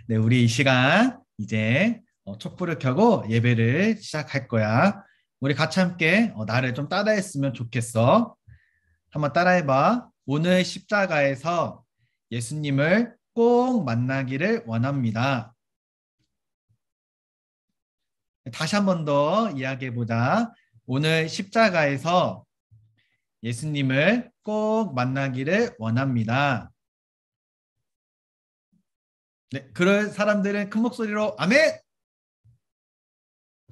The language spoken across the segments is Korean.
네, 우리 이 시간 이제 촛불을 켜고 예배를 시작할 거야. 우리 같이 함께 나를 좀 따라했으면 좋겠어. 한번 따라해봐. 오늘 십자가에서 예수님을 꼭 만나기를 원합니다. 다시 한 번 더 이야기해보자. 오늘 십자가에서 예수님을 꼭 만나기를 원합니다. 네, 그럴 사람들은 큰 목소리로 아멘!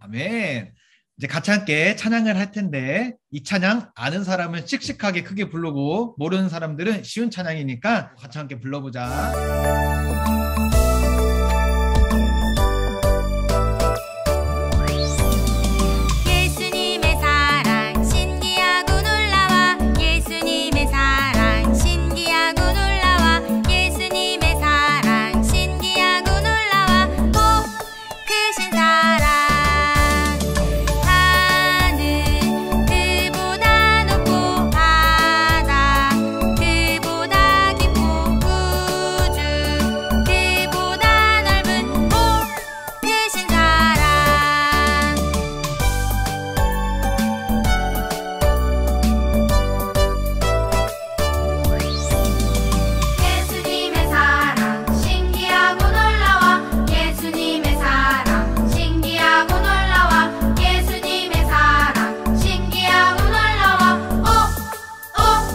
아멘! 이제 같이 함께 찬양을 할 텐데 이 찬양 아는 사람은 씩씩하게 크게 부르고 모르는 사람들은 쉬운 찬양이니까 같이 함께 불러보자. 예수님의 사랑 신기하고 놀라워 예수님의 사랑 신기하고 놀라워 예수님의 사랑 신기하고 놀라워 오 크신 사랑 하늘 그보다 높고 바다 그보다 깊고 우주 그보다 넓은 오 크신 사랑 예수님의 사랑 신기하고 놀라워 예수님의 사랑 신기하고 놀라워 예수님의 사랑 신기하고 놀라워 오오오오오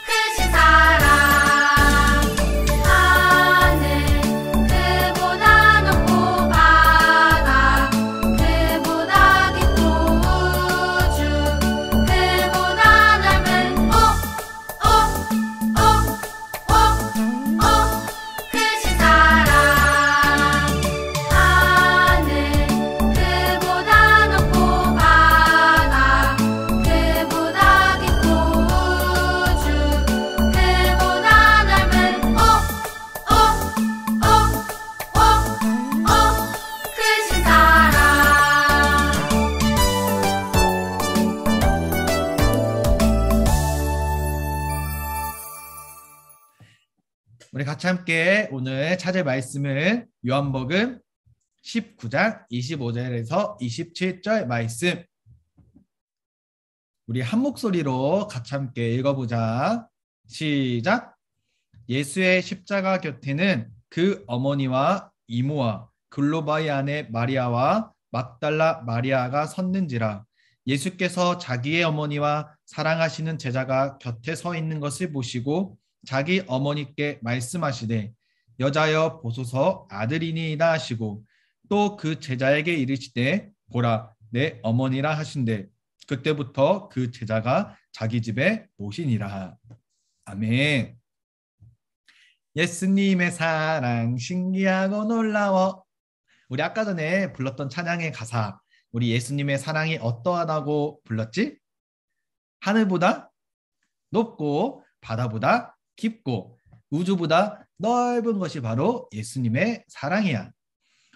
크신 사랑 하늘 그보다 높고 바다 그보다 깊고 우주 그보다 넓은 오오오오오 크신 사랑 하늘 그보다 높고 바다 그보다 깊고 우주 그보다 넓은 오오오오오 크신 사랑 우리 같이 함께 오늘 찾을 말씀은 요한복음 19장 25절에서 27절 말씀. 우리 한 목소리로 같이 함께 읽어보자. 시작. 예수의 십자가 곁에는 그 어머니와 이모와 글로바의 아내 마리아와 막달라 마리아가 섰는지라. 예수께서 자기의 어머니와 사랑하시는 제자가 곁에 서 있는 것을 보시고 자기 어머니께 말씀하시되 여자여 보소서 아들이니이다 하시고 또 그 제자에게 이르시되 보라 내 어머니라 하신대 그때부터 그 제자가 자기 집에 모시니라. 아멘. 예수님의 사랑 신기하고 놀라워. 우리 아까 전에 불렀던 찬양의 가사, 우리 예수님의 사랑이 어떠하다고 불렀지? 하늘보다 높고 바다보다 깊고 우주보다 넓은 것이 바로 예수님의 사랑이야.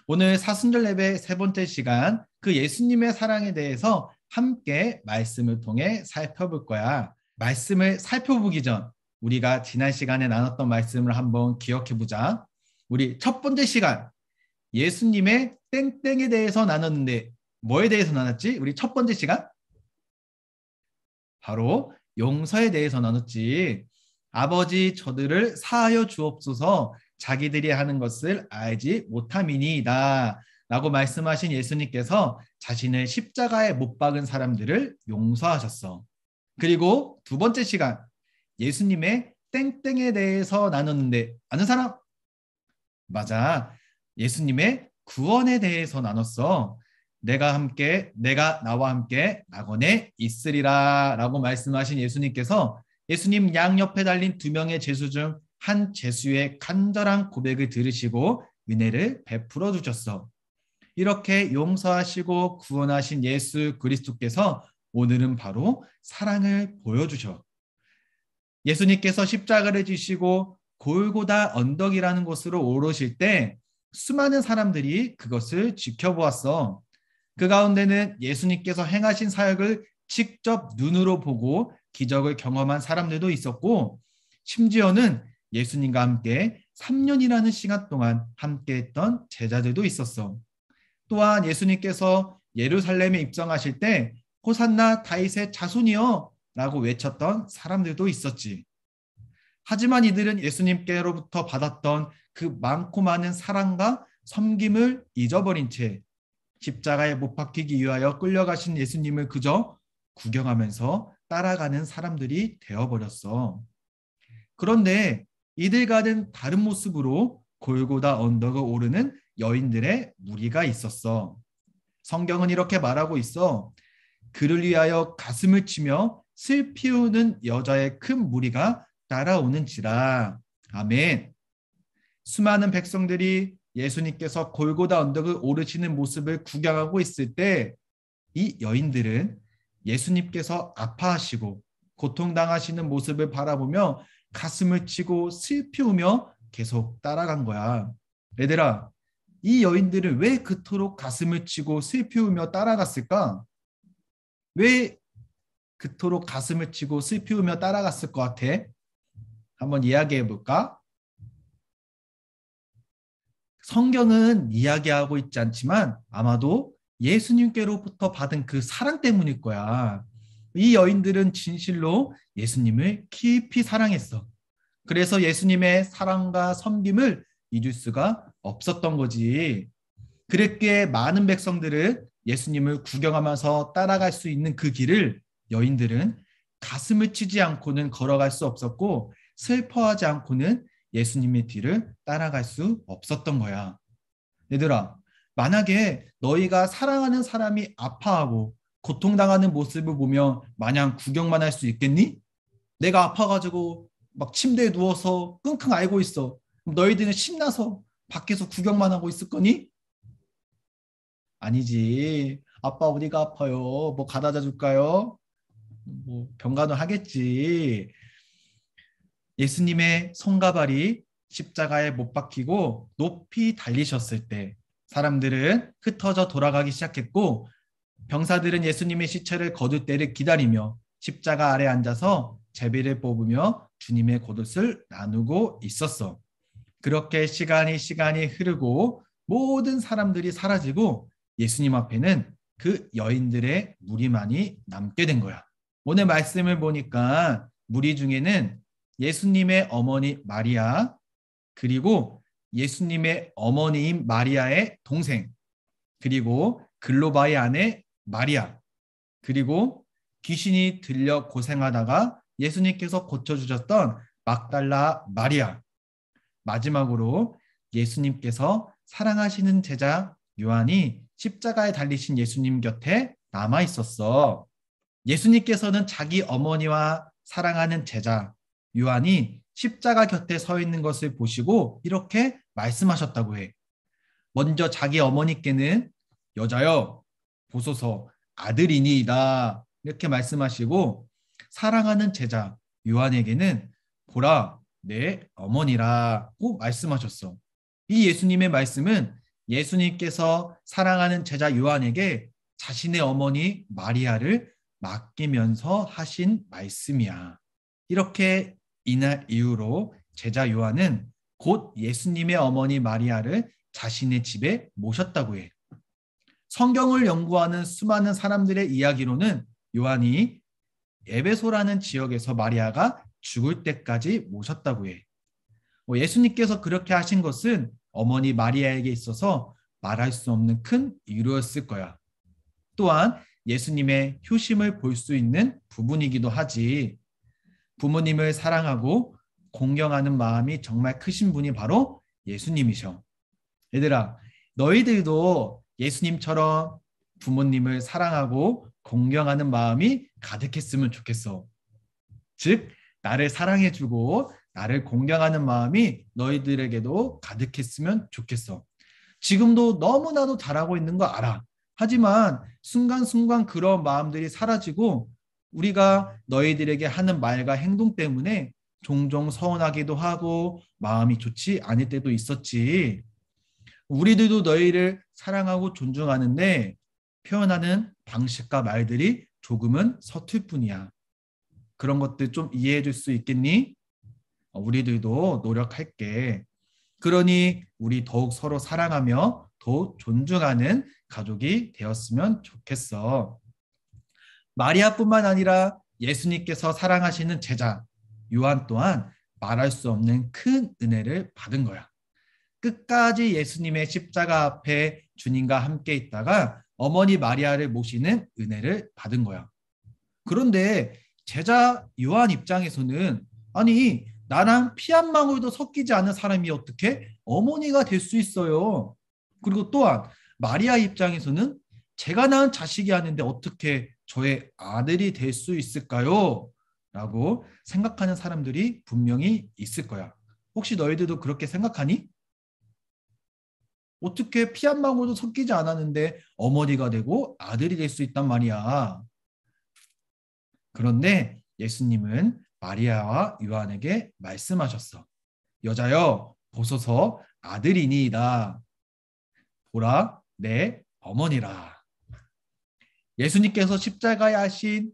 오늘 사순절 예배 세 번째 시간, 그 예수님의 사랑에 대해서 함께 말씀을 통해 살펴볼 거야. 말씀을 살펴보기 전 우리가 지난 시간에 나눴던 말씀을 한번 기억해 보자. 우리 첫 번째 시간, 예수님의 땡땡에 대해서 나눴는데 뭐에 대해서 나눴지? 우리 첫 번째 시간? 바로 용서에 대해서 나눴지. 아버지 저들을 사하여 주옵소서 자기들이 하는 것을 알지 못함이니이다 라고 말씀하신 예수님께서 자신을 십자가에 못 박은 사람들을 용서하셨어. 그리고 두 번째 시간, 예수님의 땡땡에 대해서 나눴는데 아는 사람? 맞아. 예수님의 구원에 대해서 나눴어. 내가 나와 함께 낙원에 있으리라 라고 말씀하신 예수님께서 예수님 양옆에 달린 두 명의 제수 중 한 제수의 간절한 고백을 들으시고 은혜를 베풀어 주셨어. 이렇게 용서하시고 구원하신 예수 그리스도께서 오늘은 바로 사랑을 보여주셔. 예수님께서 십자가를 지시고 골고다 언덕이라는 곳으로 오르실 때 수많은 사람들이 그것을 지켜보았어. 그 가운데는 예수님께서 행하신 사역을 직접 눈으로 보고 기적을 경험한 사람들도 있었고 심지어는 예수님과 함께 3년이라는 시간 동안 함께했던 제자들도 있었어. 또한 예수님께서 예루살렘에 입성하실 때 호산나 다윗의 자손이여 라고 외쳤던 사람들도 있었지. 하지만 이들은 예수님께로부터 받았던 그 많고 많은 사랑과 섬김을 잊어버린 채 십자가에 못 박히기 위하여 끌려가신 예수님을 그저 구경하면서 따라가는 사람들이 되어버렸어. 그런데 이들과는 다른 모습으로 골고다 언덕을 오르는 여인들의 무리가 있었어. 성경은 이렇게 말하고 있어. 그를 위하여 가슴을 치며 슬피 우는 여자의 큰 무리가 따라오는지라. 아멘. 수많은 백성들이 예수님께서 골고다 언덕을 오르시는 모습을 구경하고 있을 때 이 여인들은 예수님께서 아파하시고 고통당하시는 모습을 바라보며 가슴을 치고 슬피 우며 계속 따라간 거야. 얘들아, 이 여인들은 왜 그토록 가슴을 치고 슬피 우며 따라갔을까? 왜 그토록 가슴을 치고 슬피 우며 따라갔을 것 같아? 한번 이야기해 볼까? 성경은 이야기하고 있지 않지만 아마도 예수님께로부터 받은 그 사랑 때문일 거야. 이 여인들은 진실로 예수님을 깊이 사랑했어. 그래서 예수님의 사랑과 섬김을 잊을 수가 없었던 거지. 그랬기에 많은 백성들은 예수님을 구경하면서 따라갈 수 있는 그 길을 여인들은 가슴을 치지 않고는 걸어갈 수 없었고 슬퍼하지 않고는 예수님의 뒤를 따라갈 수 없었던 거야. 얘들아, 만약에 너희가 사랑하는 사람이 아파하고 고통당하는 모습을 보며 마냥 구경만 할 수 있겠니? 내가 아파가지고 막 침대에 누워서 끙끙 앓고 있어. 그럼 너희들은 신나서 밖에서 구경만 하고 있을 거니? 아니지. 아빠 어디가 아파요? 뭐 가져다 줄까요? 뭐 병간호 하겠지. 예수님의 손과 발이 십자가에 못 박히고 높이 달리셨을 때 사람들은 흩어져 돌아가기 시작했고 병사들은 예수님의 시체를 거둘 때를 기다리며 십자가 아래 앉아서 제비를 뽑으며 주님의 겉옷을 나누고 있었어. 그렇게 시간이 흐르고 모든 사람들이 사라지고 예수님 앞에는 그 여인들의 무리만이 남게 된 거야. 오늘 말씀을 보니까 무리 중에는 예수님의 어머니 마리아, 그리고 예수님의 어머니인 마리아의 동생, 그리고 글로바의 아내 마리아, 그리고 귀신이 들려 고생하다가 예수님께서 고쳐주셨던 막달라 마리아, 마지막으로 예수님께서 사랑하시는 제자 요한이 십자가에 달리신 예수님 곁에 남아 있었어. 예수님께서는 자기 어머니와 사랑하는 제자 요한이 십자가 곁에 서 있는 것을 보시고 이렇게 말씀하셨다고 해. 먼저 자기 어머니께는 여자여 보소서 아들이니이다 이렇게 말씀하시고 사랑하는 제자 요한에게는 보라 내 어머니라고 말씀하셨어. 이 예수님의 말씀은 예수님께서 사랑하는 제자 요한에게 자신의 어머니 마리아를 맡기면서 하신 말씀이야. 이렇게 이날 이후로 제자 요한은 곧 예수님의 어머니 마리아를 자신의 집에 모셨다고 해. 성경을 연구하는 수많은 사람들의 이야기로는 요한이 에베소라는 지역에서 마리아가 죽을 때까지 모셨다고 해. 예수님께서 그렇게 하신 것은 어머니 마리아에게 있어서 말할 수 없는 큰 이유였을 거야. 또한 예수님의 효심을 볼 수 있는 부분이기도 하지. 부모님을 사랑하고 공경하는 마음이 정말 크신 분이 바로 예수님이셔. 얘들아, 너희들도 예수님처럼 부모님을 사랑하고 공경하는 마음이 가득했으면 좋겠어. 즉, 나를 사랑해주고 나를 공경하는 마음이 너희들에게도 가득했으면 좋겠어. 지금도 너무나도 잘하고 있는 거 알아. 하지만 순간순간 그런 마음들이 사라지고 우리가 너희들에게 하는 말과 행동 때문에 종종 서운하기도 하고 마음이 좋지 않을 때도 있었지. 우리들도 너희를 사랑하고 존중하는데 표현하는 방식과 말들이 조금은 서툴 뿐이야. 그런 것들 좀 이해해 줄 수 있겠니? 우리들도 노력할게. 그러니 우리 더욱 서로 사랑하며 더욱 존중하는 가족이 되었으면 좋겠어. 마리아뿐만 아니라 예수님께서 사랑하시는 제자 요한 또한 말할 수 없는 큰 은혜를 받은 거야. 끝까지 예수님의 십자가 앞에 주님과 함께 있다가 어머니 마리아를 모시는 은혜를 받은 거야. 그런데 제자 요한 입장에서는 아니 나랑 피 한 방울도 섞이지 않은 사람이 어떻게 어머니가 될 수 있어요? 그리고 또한 마리아 입장에서는 제가 낳은 자식이 아닌데 어떻게 저의 아들이 될 수 있을까요? 라고 생각하는 사람들이 분명히 있을 거야. 혹시 너희들도 그렇게 생각하니? 어떻게 피 한 방울도 섞이지 않았는데 어머니가 되고 아들이 될 수 있단 말이야. 그런데 예수님은 마리아와 요한에게 말씀하셨어. 여자여, 보소서 아들이니이다. 보라, 내 어머니라. 예수님께서 십자가에 하신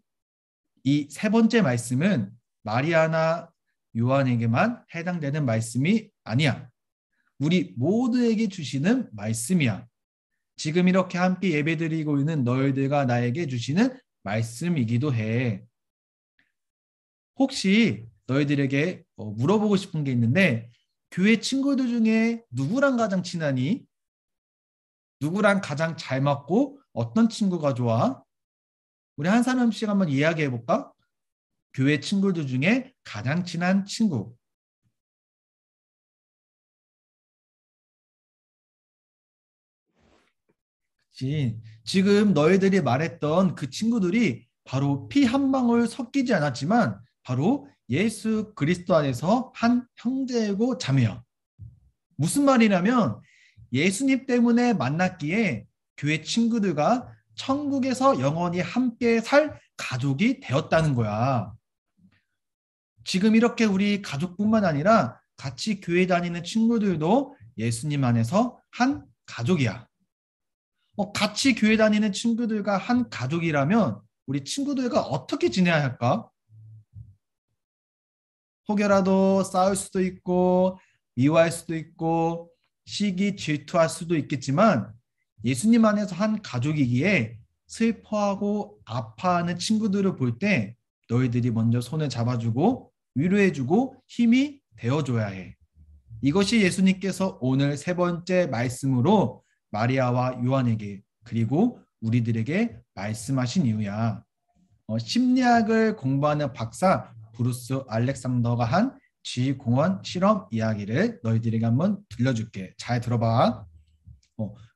이 세 번째 말씀은 마리아나 요한에게만 해당되는 말씀이 아니야. 우리 모두에게 주시는 말씀이야. 지금 이렇게 함께 예배드리고 있는 너희들과 나에게 주시는 말씀이기도 해. 혹시 너희들에게 물어보고 싶은 게 있는데 교회 친구들 중에 누구랑 가장 친하니? 누구랑 가장 잘 맞고 어떤 친구가 좋아? 우리 한 사람씩 한번 이야기해 볼까? 교회 친구들 중에 가장 친한 친구. 그치? 지금 너희들이 말했던 그 친구들이 바로 피 한 방울 섞이지 않았지만 바로 예수 그리스도 안에서 한 형제고 자매야. 무슨 말이냐면 예수님 때문에 만났기에 교회 친구들과 천국에서 영원히 함께 살 가족이 되었다는 거야. 지금 이렇게 우리 가족뿐만 아니라 같이 교회 다니는 친구들도 예수님 안에서 한 가족이야. 같이 교회 다니는 친구들과 한 가족이라면 우리 친구들과 어떻게 지내야 할까? 혹여라도 싸울 수도 있고 미워할 수도 있고 시기 질투할 수도 있겠지만 예수님 안에서 한 가족이기에 슬퍼하고 아파하는 친구들을 볼 때 너희들이 먼저 손을 잡아주고 위로해주고 힘이 되어줘야 해. 이것이 예수님께서 오늘 세 번째 말씀으로 마리아와 요한에게 그리고 우리들에게 말씀하신 이유야. 심리학을 공부하는 박사 브루스 알렉산더가 한 쥐공원 실험 이야기를 너희들에게 한번 들려줄게. 잘 들어봐.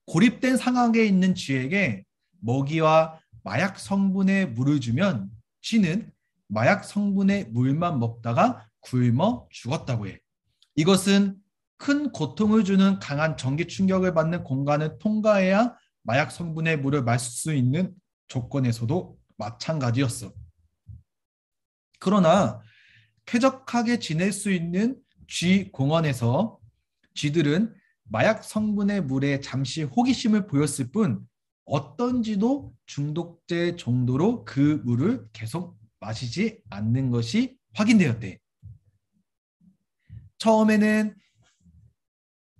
고립된 상황에 있는 쥐에게 먹이와 마약 성분의 물을 주면 쥐는 마약 성분의 물만 먹다가 굶어 죽었다고 해. 이것은 큰 고통을 주는 강한 전기 충격을 받는 공간을 통과해야 마약 성분의 물을 마실 수 있는 조건에서도 마찬가지였어. 그러나 쾌적하게 지낼 수 있는 쥐 공원에서 쥐들은 마약 성분의 물에 잠시 호기심을 보였을 뿐 어떤지도 중독제 정도로 그 물을 계속 마시지 않는 것이 확인되었대. 처음에는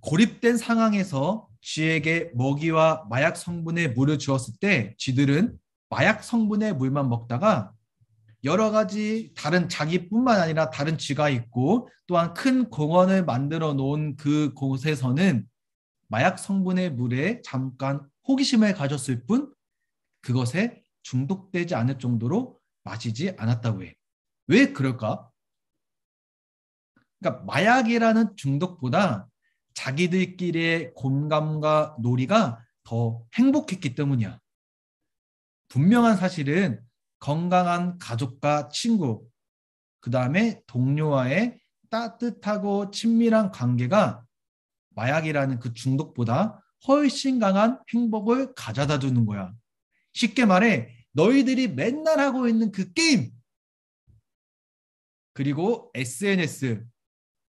고립된 상황에서 쥐에게 먹이와 마약 성분의 물을 주었을 때 쥐들은 마약 성분의 물만 먹다가 여러 가지 다른 자기뿐만 아니라 다른 쥐가 있고 또한 큰 공원을 만들어 놓은 그 곳에서는 마약 성분의 물에 잠깐 호기심을 가졌을 뿐 그것에 중독되지 않을 정도로 마시지 않았다고 해. 왜 그럴까? 그러니까 마약이라는 중독보다 자기들끼리의 공감과 놀이가 더 행복했기 때문이야. 분명한 사실은 건강한 가족과 친구, 그 다음에 동료와의 따뜻하고 친밀한 관계가 마약이라는 그 중독보다 훨씬 강한 행복을 가져다 주는 거야. 쉽게 말해 너희들이 맨날 하고 있는 그 게임 그리고 SNS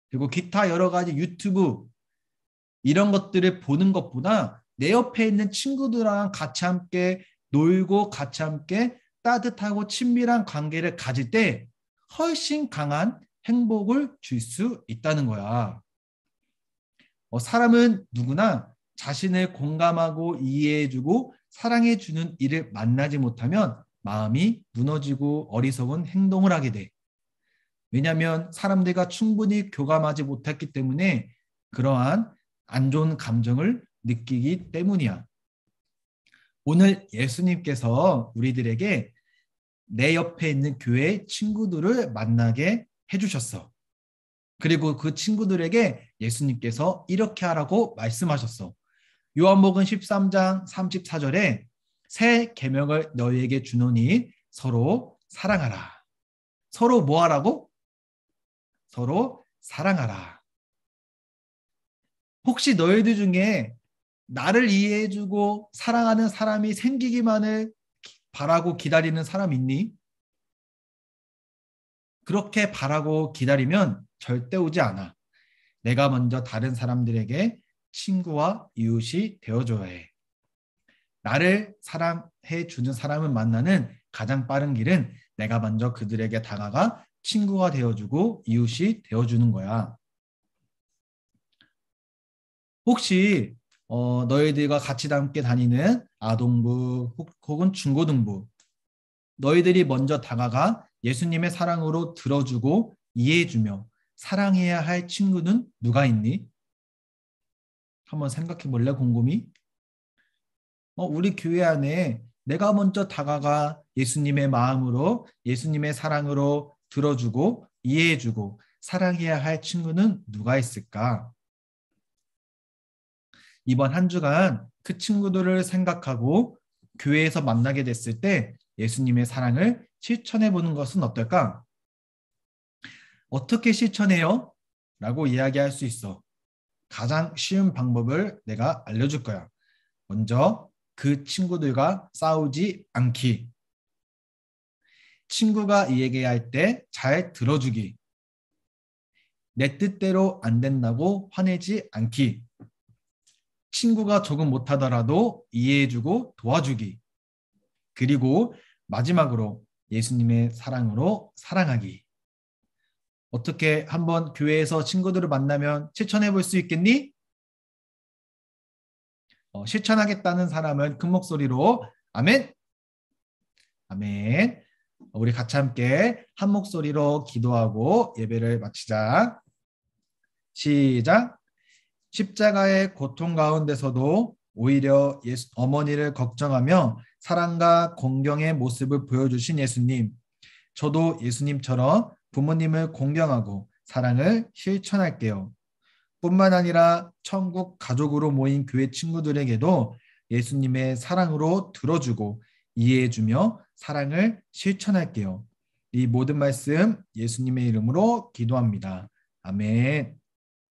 그리고 기타 여러 가지 유튜브 이런 것들을 보는 것보다 내 옆에 있는 친구들랑 같이 함께 놀고 같이 함께 따뜻하고 친밀한 관계를 가질 때 훨씬 강한 행복을 줄 수 있다는 거야. 사람은 누구나 자신을 공감하고 이해해주고 사랑해주는 이를 만나지 못하면 마음이 무너지고 어리석은 행동을 하게 돼. 왜냐하면 사람들과 충분히 교감하지 못했기 때문에 그러한 안 좋은 감정을 느끼기 때문이야. 오늘 예수님께서 우리들에게 내 옆에 있는 교회 친구들을 만나게 해주셨어. 그리고 그 친구들에게 예수님께서 이렇게 하라고 말씀하셨어. 요한복음 13장 34절에 새 계명을 너희에게 주노니 서로 사랑하라. 서로 뭐 하라고? 서로 사랑하라. 혹시 너희들 중에 나를 이해해주고 사랑하는 사람이 생기기만을 바라고 기다리는 사람 있니? 그렇게 바라고 기다리면 절대 오지 않아. 내가 먼저 다른 사람들에게 친구와 이웃이 되어줘야 해. 나를 사랑해 주는 사람을 만나는 가장 빠른 길은 내가 먼저 그들에게 다가가 친구가 되어주고 이웃이 되어주는 거야. 혹시 너희들과 같이 함께 다니는 아동부 혹은 중고등부, 너희들이 먼저 다가가 예수님의 사랑으로 들어주고 이해해주며 사랑해야 할 친구는 누가 있니? 한번 생각해 볼래, 곰곰이? 우리 교회 안에 내가 먼저 다가가 예수님의 마음으로, 예수님의 사랑으로 들어주고 이해해주고 사랑해야 할 친구는 누가 있을까? 이번 한 주간 그 친구들을 생각하고 교회에서 만나게 됐을 때 예수님의 사랑을 실천해 보는 것은 어떨까? 어떻게 실천해요? 라고 이야기할 수 있어. 가장 쉬운 방법을 내가 알려줄 거야. 먼저 그 친구들과 싸우지 않기. 친구가 이야기할 때 잘 들어주기. 내 뜻대로 안 된다고 화내지 않기. 친구가 조금 못하더라도 이해해주고 도와주기. 그리고 마지막으로 예수님의 사랑으로 사랑하기. 어떻게 한번 교회에서 친구들을 만나면 실천해 볼 수 있겠니? 실천하겠다는 사람은 큰 목소리로 아멘! 아멘! 우리 같이 함께 한 목소리로 기도하고 예배를 마치자. 시작! 십자가의 고통 가운데서도 오히려 어머니를 걱정하며 사랑과 공경의 모습을 보여주신 예수님. 저도 예수님처럼 부모님을 공경하고 사랑을 실천할게요. 뿐만 아니라 천국 가족으로 모인 교회 친구들에게도 예수님의 사랑으로 들어주고 이해해주며 사랑을 실천할게요. 이 모든 말씀 예수님의 이름으로 기도합니다. 아멘.